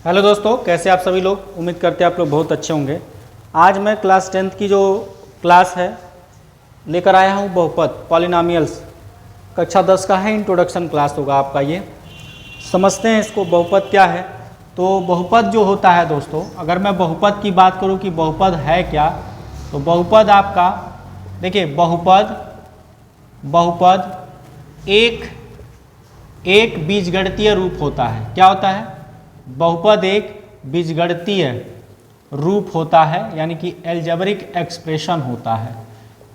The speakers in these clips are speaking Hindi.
हेलो दोस्तों, कैसे आप सभी लोग। उम्मीद करते हैं आप लोग बहुत अच्छे होंगे। आज मैं क्लास 10th की जो क्लास है लेकर आया हूँ बहुपद पॉलिनॉमियल्स। कक्षा 10 का है, इंट्रोडक्शन क्लास होगा आपका। ये समझते हैं इसको, बहुपद क्या है। तो बहुपद जो होता है दोस्तों, अगर मैं बहुपद की बात करूँ कि बहुपद है क्या, तो बहुपद आपका देखिए, बहुपद एक बीजगणितीय रूप होता है। क्या होता है? बहुपद एक बीजगणितीय रूप होता है, यानी कि एल्जेब्रिक एक्सप्रेशन होता है।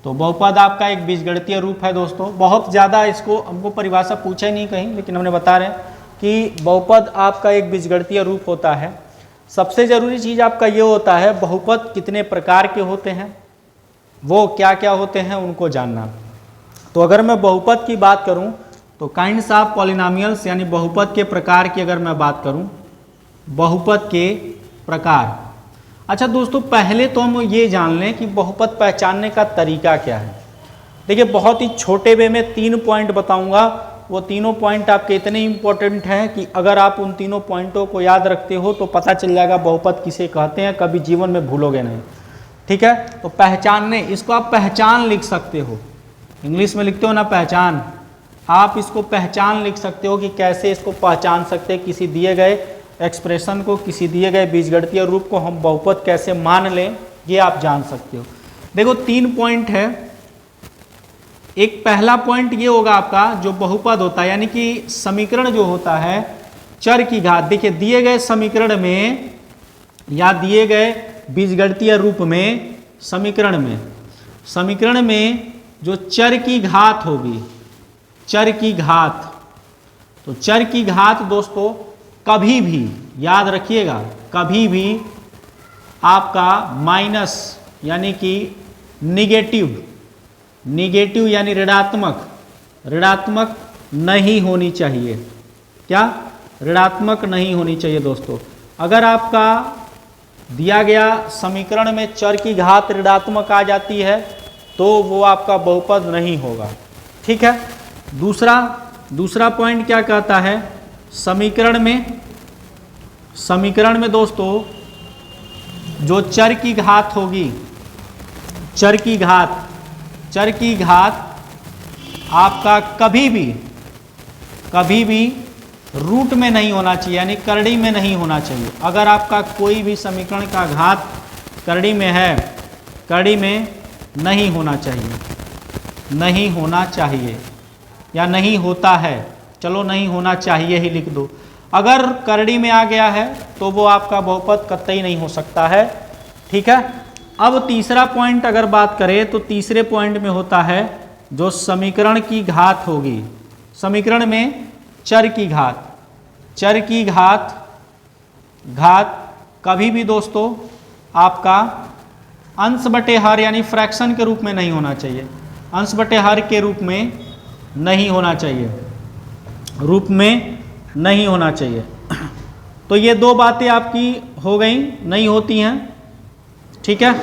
तो बहुपद आपका एक बीजगणितीय रूप है दोस्तों। बहुत ज़्यादा इसको हमको परिभाषा पूछा ही नहीं कहीं, लेकिन हमने बता रहे हैं कि बहुपद आपका एक बीजगणितीय रूप होता है। सबसे ज़रूरी चीज़ आपका ये होता है, बहुपद कितने प्रकार के होते हैं, वो क्या क्या होते हैं उनको जानना। तो अगर मैं बहुपद की बात करूँ तो काइंड्स ऑफ पॉलिनॉमियल्स, यानी बहुपद के प्रकार की अगर मैं बात करूँ, बहुपद के प्रकार। अच्छा दोस्तों, पहले तो हम ये जान लें कि बहुपद पहचानने का तरीका क्या है। देखिए, बहुत ही छोटे वे में 3 पॉइंट बताऊंगा। वो तीनों पॉइंट आपके इतने इंपॉर्टेंट हैं कि अगर आप उन तीनों पॉइंटों को याद रखते हो तो पता चल जाएगा बहुपद किसे कहते हैं, कभी जीवन में भूलोगे नहीं। ठीक है, तो पहचानने, इसको आप पहचान लिख सकते हो। इंग्लिश में लिखते हो ना पहचान, आप इसको पहचान लिख सकते हो कि कैसे इसको पहचान सकते हैं। किसी दिए गए एक्सप्रेशन को, किसी दिए गए बीजगणितीय रूप को हम बहुपद कैसे मान लें, ये आप जान सकते हो। देखो 3 पॉइंट है। एक पहला पॉइंट ये होगा आपका, जो बहुपद होता है यानी कि समीकरण जो होता है चर की घात। देखिए, दिए गए समीकरण में या दिए गए बीजगणितीय रूप में, समीकरण में जो चर की घात होगी, चर की घात, तो चर की घात दोस्तों कभी भी याद रखिएगा, कभी भी आपका माइनस यानी कि निगेटिव यानी ऋणात्मक नहीं होनी चाहिए। क्या? ऋणात्मक नहीं होनी चाहिए दोस्तों। अगर आपका दिया गया समीकरण में चर की घात ऋणात्मक आ जाती है तो वो आपका बहुपद नहीं होगा। ठीक है। दूसरा पॉइंट क्या कहता है, समीकरण में दोस्तों जो चर की घात होगी, चर की घात आपका कभी भी रूट में नहीं होना चाहिए, यानी करड़ी में नहीं होना चाहिए। अगर आपका कोई भी समीकरण का घात करड़ी में है, करड़ी में नहीं होना चाहिए या नहीं होता है, चलो नहीं होना चाहिए ही लिख दो। अगर करड़ी में आ गया है तो वो आपका बहुपद कतई नहीं हो सकता है। ठीक है। अब तीसरा पॉइंट अगर बात करें तो तीसरे पॉइंट में होता है जो समीकरण की घात होगी, समीकरण में चर की घात कभी भी दोस्तों आपका अंश बटे हर यानी फ्रैक्शन के रूप में नहीं होना चाहिए, अंश बटे हर के रूप में नहीं होना चाहिए, तो ये 2 बातें आपकी हो गई, नहीं होती हैं। ठीक है,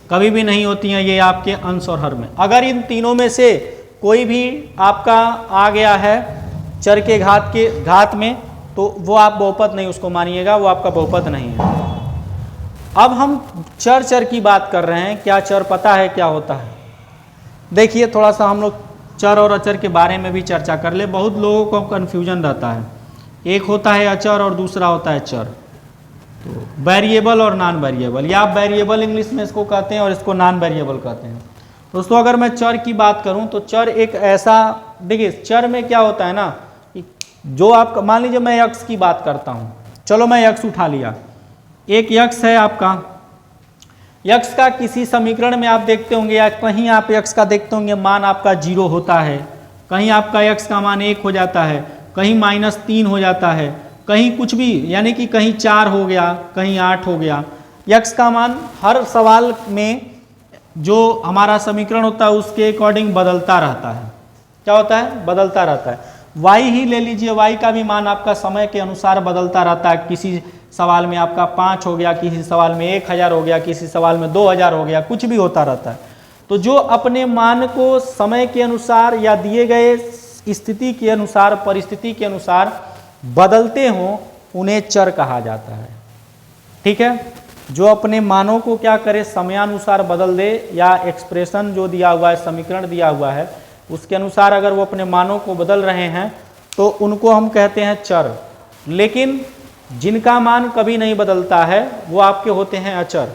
कभी भी नहीं होती हैं ये आपके अंश और हर में। अगर इन तीनों में से कोई भी आपका आ गया है चर के घात में तो वो आप बहुपद नहीं उसको मानिएगा, वो आपका बहुपद नहीं है। अब हम चर की बात कर रहे हैं। क्या चर पता है क्या होता है? देखिए, थोड़ा सा हम लोग चर और अचर के बारे में भी चर्चा कर ले। बहुत लोगों को कन्फ्यूजन रहता है, एक होता है अचर और दूसरा होता है चर। तो वेरिएबल और नॉन वेरिएबल, या आप वेरिएबल इंग्लिश में इसको कहते हैं और इसको नॉन वेरिएबल कहते हैं। दोस्तों, अगर मैं चर की बात करूं तो चर एक ऐसा, देखिए चर में क्या होता है ना, कि जो आप मान लीजिए मैं यक्स की बात करता हूं, चलो मैं यक्स उठा लिया, एक यक्स है आपका। यक्स का किसी समीकरण में आप देखते होंगे या कहीं आप यक्स का देखते होंगे मान आपका 0 होता है, कहीं आपका यक्स का मान 1 हो जाता है, कहीं -3 हो जाता है, कहीं कुछ भी, यानी कि कहीं 4 हो गया, कहीं 8 हो गया। यक्स का मान हर सवाल में जो हमारा समीकरण होता है उसके अकॉर्डिंग बदलता रहता है। क्या होता है? बदलता रहता है। वाई ही ले लीजिए, वाई का भी मान आपका समय के अनुसार बदलता रहता है। किसी सवाल में आपका 5 हो गया, किसी सवाल में 1000 हो गया, किसी सवाल में 2000 हो गया, कुछ भी होता रहता है। तो जो अपने मान को समय के अनुसार या दिए गए स्थिति के अनुसार, परिस्थिति के अनुसार बदलते हों, उन्हें चर कहा जाता है। ठीक है, जो अपने मानों को क्या करे, समयानुसार बदल दे, या एक्सप्रेशन जो दिया हुआ है, समीकरण दिया हुआ है, उसके अनुसार अगर वो अपने मानों को बदल रहे हैं तो उनको हम कहते हैं चर। लेकिन जिनका मान कभी नहीं बदलता है वो आपके होते हैं अचर।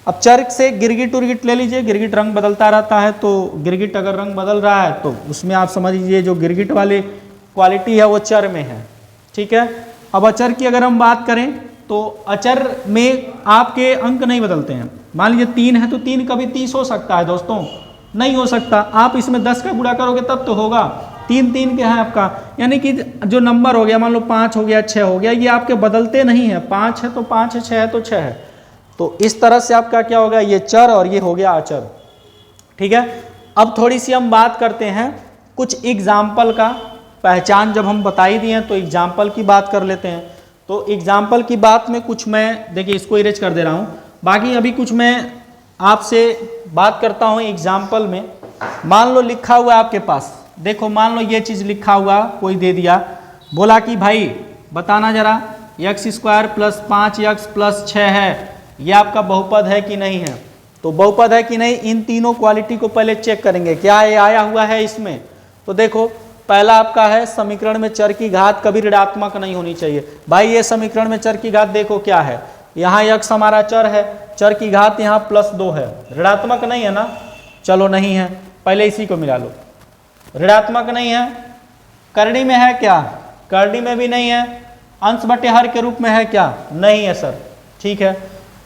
अब चर से गिरगिट उर्गिट ले लीजिए, गिरगिट रंग बदलता रहता है, तो गिरगिट अगर रंग बदल रहा है तो उसमें आप समझ लीजिए जो गिरगिट वाली क्वालिटी है वो चर में है। ठीक है, अब अचर की अगर हम बात करें तो अचर में आपके अंक नहीं बदलते हैं। मान लीजिए 3 है तो 3 कभी 30 हो सकता है दोस्तों, नहीं हो सकता। आप इसमें 10 का गुणा करोगे तब तो होगा। 3 3 के हैं आपका, यानी कि जो नंबर हो गया, मान लो 5 हो गया, 6 हो गया, ये आपके बदलते नहीं है। 5 है तो 5 है, 6 है तो 6 है। तो इस तरह से आपका क्या हो गया, ये चर और ये हो गया अचर। ठीक है, अब थोड़ी सी हम बात करते हैं कुछ एग्जाम्पल का। पहचान जब हम बता ही दिए हैं तो एग्जाम्पल की बात कर लेते हैं। तो एग्जाम्पल की बात में कुछ मैं, देखिए इसको इरेज कर दे रहा हूँ, बाकी अभी कुछ मैं आपसे बात करता हूँ एग्जाम्पल में। मान लो लिखा हुआ आपके पास, देखो मान लो ये चीज़ लिखा हुआ कोई दे दिया, बोला कि भाई बताना जरा x² + 5x + 6 है, ये आपका बहुपद है कि नहीं है। तो बहुपद है कि नहीं, इन तीनों क्वालिटी को पहले चेक करेंगे, क्या ये आया हुआ है इसमें। तो देखो पहला आपका है समीकरण में चर की घात कभी ऋणात्मक नहीं होनी चाहिए। भाई ये समीकरण में चर की घात देखो क्या है, यहाँ x हमारा चर है, चर की घात यहाँ +2 है, ऋणात्मक नहीं है ना, चलो नहीं है, पहले इसी को मिला लो, ऋणात्मक नहीं है। करड़ी में है क्या, करड़ी में भी नहीं है। अंश बटे हर के रूप में है क्या, नहीं है सर। ठीक है,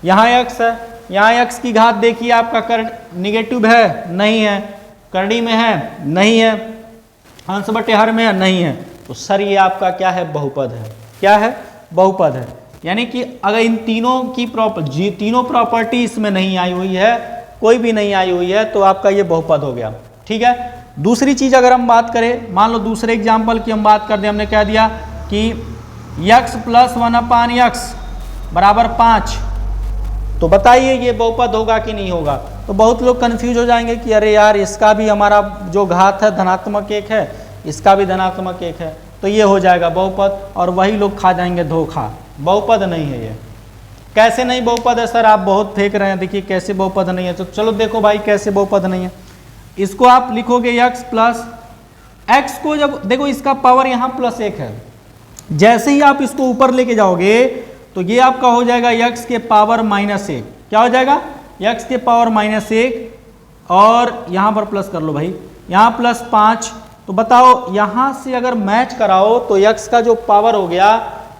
यहाँ x है, यहाँ x की घात देखिए आपका कर निगेटिव है, नहीं है, करड़ी में है, नहीं है, अंश बटे हर में है, नहीं है। तो सर ये आपका क्या है, बहुपद है। क्या है, बहुपद है। यानी कि अगर इन तीनों की तीनों प्रॉपर्टी इसमें नहीं आई हुई है, कोई भी नहीं आई हुई है, तो आपका ये बहुपद हो गया। ठीक है, दूसरी चीज अगर हम बात करें, मान लो दूसरे एग्जाम्पल की हम बात कर दें, हमने कह दिया कि x + 1/x = 5, तो बताइए ये बहुपद होगा कि नहीं होगा। तो बहुत लोग कंफ्यूज हो जाएंगे कि अरे यार इसका भी हमारा जो घात है धनात्मक 1 है, इसका भी धनात्मक 1 है, तो ये हो जाएगा बहुपद, और वही लोग खा जाएंगे धोखा, बहुपद नहीं है ये। कैसे नहीं बहुपद है सर, आप बहुत फेंक रहे हैं, देखिए कैसे बहुपद नहीं है। तो चलो देखो भाई कैसे बहुपद नहीं है। इसको आप लिखोगे x + x को, जब देखो इसका पावर यहाँ +1 है, जैसे ही आप इसको ऊपर लेके जाओगे तो ये आपका हो जाएगा x के पावर -1। क्या हो जाएगा, x के पावर -1, और यहाँ पर प्लस कर लो भाई, यहाँ +5। तो बताओ यहाँ से अगर मैच कराओ तो x का जो पावर हो गया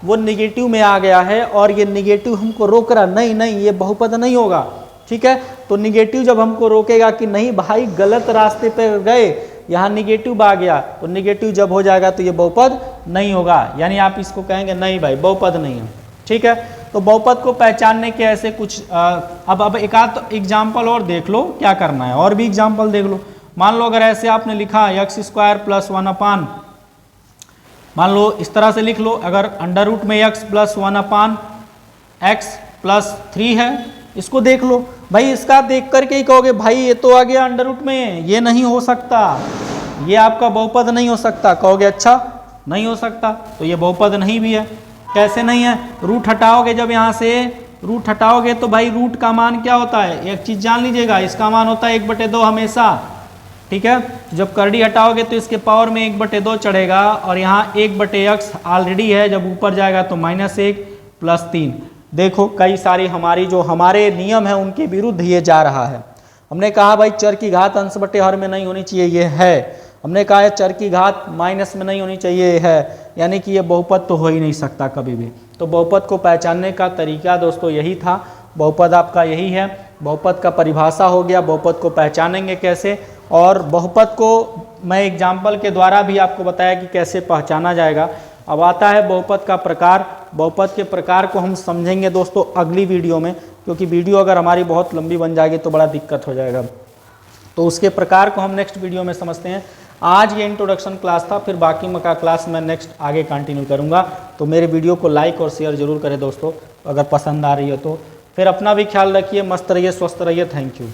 वो निगेटिव में आ गया है, और ये निगेटिव हमको रोक रहा, नहीं नहीं ये बहुपद नहीं होगा। ठीक है, तो निगेटिव जब हमको रोकेगा कि नहीं भाई गलत रास्ते पे गए, यहाँ निगेटिव आ गया, तो निगेटिव जब हो जाएगा तो ये बहुपद नहीं होगा। यानी आप इसको कहेंगे नहीं भाई बहुपद नहीं है। ठीक है, तो बहुपद को पहचानने के ऐसे कुछ अब एक आध एग्जाम्पल और देख लो क्या करना है, और भी एग्जाम्पल देख लो। मान लो अगर ऐसे आपने लिखा x² + 1/, मान लो इस तरह से लिख लो, अगर √ में x + 1/x + 3 है, इसको देख लो भाई, इसका देख करके ही कहोगे भाई ये तो आ गया √ में, ये नहीं हो सकता, ये आपका बहुपद नहीं हो सकता। कहोगे अच्छा नहीं हो सकता, तो ये बहुपद नहीं भी है। कैसे नहीं है, रूट हटाओगे, जब यहाँ से रूट हटाओगे तो भाई रूट का मान क्या होता है, एक चीज जान लीजिएगा, इसका मान होता है 1/2 हमेशा। ठीक है, जब करड़ी हटाओगे तो इसके पावर में 1/2 चढ़ेगा, और यहाँ 1/x ऑलरेडी है, जब ऊपर जाएगा तो -1 + 3। देखो कई सारी हमारे नियम है उनके विरुद्ध ये जा रहा है। हमने कहा भाई चर की घात अंश बटे हर में नहीं होनी चाहिए, ये है। हमने कहा है चर की घात माइनस में नहीं होनी चाहिए, ये है। यानी कि ये बहुपद तो हो ही नहीं सकता कभी भी। तो बहुपद को पहचानने का तरीका दोस्तों यही था, बहुपद आपका यही है। बहुपद का परिभाषा हो गया, बहुपद को पहचानेंगे कैसे, और बहुपद को मैं एग्जाम्पल के द्वारा भी आपको बताया कि कैसे पहचाना जाएगा। अब आता है बहुपद का प्रकार। बहुपद के प्रकार को हम समझेंगे दोस्तों अगली वीडियो में, क्योंकि वीडियो अगर हमारी बहुत लंबी बन जाएगी तो बड़ा दिक्कत हो जाएगा। तो उसके प्रकार को हम नेक्स्ट वीडियो में समझते हैं। आज ये इंट्रोडक्शन क्लास था, फिर बाकी का क्लास मैं नेक्स्ट आगे कंटिन्यू करूँगा। तो मेरे वीडियो को लाइक और शेयर जरूर करें दोस्तों, अगर पसंद आ रही हो तो। फिर अपना भी ख्याल रखिए, मस्त रहिए, स्वस्थ रहिए। Thank you.